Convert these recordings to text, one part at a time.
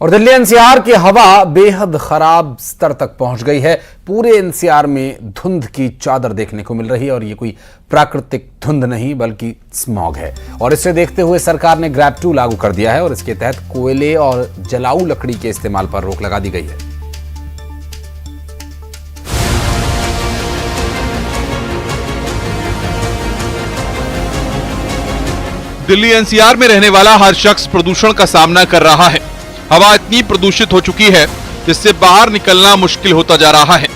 और दिल्ली एनसीआर की हवा बेहद खराब स्तर तक पहुंच गई है। पूरे एनसीआर में धुंध की चादर देखने को मिल रही है और ये कोई प्राकृतिक धुंध नहीं बल्कि स्मॉग है। और इसे देखते हुए सरकार ने ग्रैब 2 लागू कर दिया है और इसके तहत कोयले और जलाऊ लकड़ी के इस्तेमाल पर रोक लगा दी गई है। दिल्ली एनसीआर में रहने वाला हर शख्स प्रदूषण का सामना कर रहा है। हवा इतनी प्रदूषित हो चुकी है जिससे बाहर निकलना मुश्किल होता जा रहा है।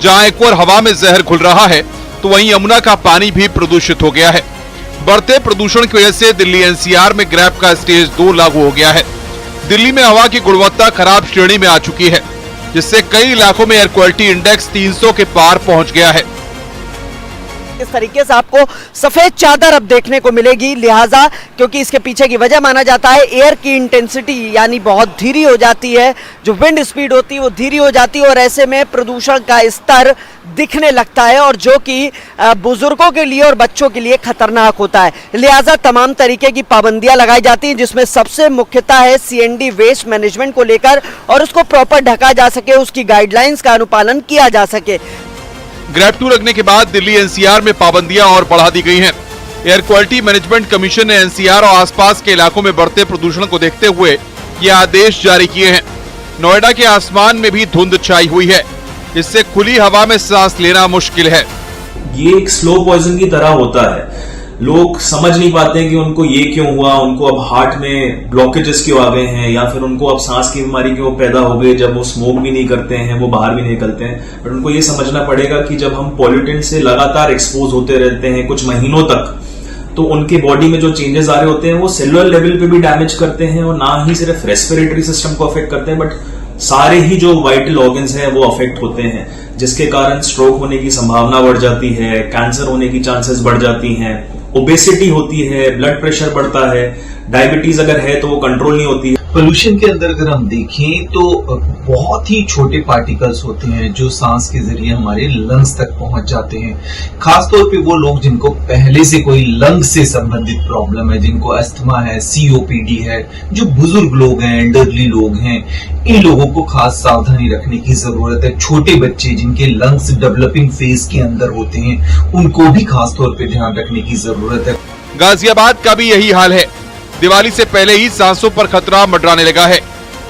जहां एक और हवा में जहर घुल रहा है तो वहीं यमुना का पानी भी प्रदूषित हो गया है। बढ़ते प्रदूषण की वजह से दिल्ली एनसीआर में ग्रैब का स्टेज 2 लागू हो गया है। दिल्ली में हवा की गुणवत्ता खराब श्रेणी में आ चुकी है, जिससे कई इलाकों में एयर क्वालिटी इंडेक्स 300 के पार पहुंच गया है। इस तरीके से आपको सफेद चादर अब देखने को मिलेगी, लिहाजा क्योंकि इसके पीछे की वजह माना जाता है एयर की इंटेंसिटी यानी बहुत धीरे हो जाती है, जो विंड स्पीड होती है वो धीरे हो जाती है और ऐसे में प्रदूषण का स्तर दिखने लगता है और जो कि बुजुर्गों के लिए और बच्चों के लिए खतरनाक होता है। लिहाजा तमाम तरीके की पाबंदियां लगाई जाती हैं, जिसमें सबसे मुख्यतः है सीएनडी वेस्ट मैनेजमेंट को लेकर और उसको प्रॉपर ढका जा सके, उसकी गाइडलाइंस का अनुपालन किया जा सके। ग्रैब 2 लगने के बाद दिल्ली एनसीआर में पाबंदियां और बढ़ा दी गई हैं। एयर क्वालिटी मैनेजमेंट कमीशन ने एनसीआर और आसपास के इलाकों में बढ़ते प्रदूषण को देखते हुए ये आदेश जारी किए हैं। नोएडा के आसमान में भी धुंध छाई हुई है, इससे खुली हवा में सांस लेना मुश्किल है। ये एक स्लो पॉइजन की तरह होता है। लोग समझ नहीं पाते हैं कि उनको ये क्यों हुआ, उनको अब हार्ट में ब्लॉकेजेस क्यों आ गए हैं या फिर उनको अब सांस की बीमारी क्यों पैदा हो गई। जब वो स्मोक भी नहीं करते हैं, वो बाहर भी नहीं निकलते हैं, बट उनको ये समझना पड़ेगा कि जब हम पॉल्यूटेंट से लगातार एक्सपोज होते रहते हैं कुछ महीनों तक, तो उनके बॉडी में जो चेंजेस आ रहे होते हैं वो सेलुलर लेवल पे भी डैमेज करते हैं और ना ही सिर्फ रेस्पिरेटरी सिस्टम को अफेक्ट करते हैं बट सारे ही जो वाइटल ऑर्गन्स हैं वो अफेक्ट होते हैं, जिसके कारण स्ट्रोक होने की संभावना बढ़ जाती है, कैंसर होने की चांसेस बढ़ जाती हैं, ओबेसिटी होती है, ब्लड प्रेशर बढ़ता है, डायबिटीज अगर है तो वो कंट्रोल नहीं होती है। पोल्यूशन के अंदर अगर हम देखें तो बहुत ही छोटे पार्टिकल्स होते हैं जो सांस के जरिए हमारे लंग्स तक पहुंच जाते हैं। खासतौर पे वो लोग जिनको पहले से कोई लंग्स से संबंधित प्रॉब्लम है, जिनको अस्थमा है, सीओपीडी है, जो बुजुर्ग लोग हैं, एल्डरली लोग हैं, इन लोगों को खास सावधानी रखने की जरूरत है। छोटे बच्चे जिनके लंग्स डेवलपिंग फेज के अंदर होते हैं उनको भी खासतौर पे ध्यान रखने की जरूरत है। गाजियाबाद का भी यही हाल है। दिवाली से पहले ही सांसों पर खतरा मंडराने लगा है।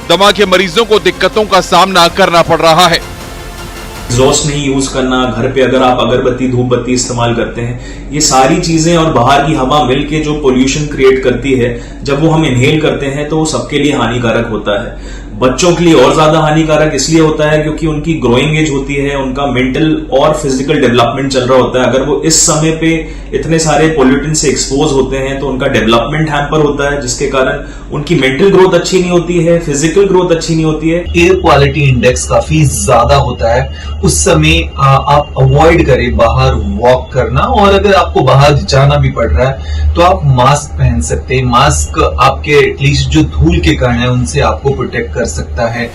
दमा के मरीजों को दिक्कतों का सामना करना पड़ रहा है। एग्जॉस्ट नहीं यूज करना, घर पे अगर आप अगरबत्ती धूप बत्ती इस्तेमाल करते हैं, ये सारी चीजें और बाहर की हवा मिलके जो पोल्यूशन क्रिएट करती है, जब वो हम इनहेल करते हैं तो वो सबके लिए हानिकारक होता है। बच्चों के लिए और ज्यादा हानिकारक इसलिए होता है क्योंकि उनकी ग्रोइंग एज होती है, उनका मेंटल और फिजिकल डेवलपमेंट चल रहा होता है। अगर वो इस समय पे इतने सारे पोल्यूटेंट से एक्सपोज होते हैं तो उनका डेवलपमेंट हैम्पर होता है, जिसके कारण उनकी मेंटल ग्रोथ अच्छी नहीं होती है, फिजिकल ग्रोथ अच्छी नहीं होती है। एयर क्वालिटी इंडेक्स काफी ज्यादा होता है, उस समय आप अवॉइड करें बाहर वॉक करना, और अगर आपको बाहर जाना भी पड़ रहा है तो आप मास्क पहन सकते हैं। मास्क आपके एटलीस्ट जो धूल के कण है उनसे आपको प्रोटेक्ट कर सकता है।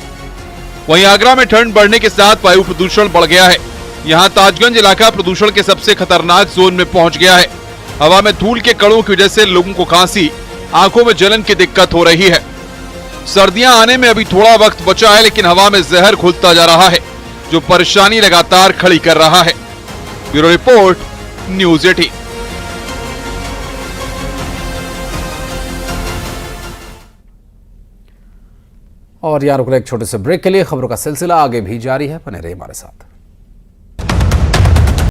वहीं आगरा में ठंड बढ़ने के साथ वायु प्रदूषण बढ़ गया है। यहाँ ताजगंज इलाका प्रदूषण के सबसे खतरनाक जोन में पहुंच गया है। हवा में धूल के कणों की वजह से लोगों को खांसी, आंखों में जलन की दिक्कत हो रही है। सर्दियां आने में अभी थोड़ा वक्त बचा है, लेकिन हवा में जहर घुलता जा रहा है, जो परेशानी लगातार खड़ी कर रहा है। Bureau report, news 18। और यहाँ रुक रहे एक छोटे से ब्रेक के लिए। खबरों का सिलसिला आगे भी जारी है, बने रहिए हमारे साथ।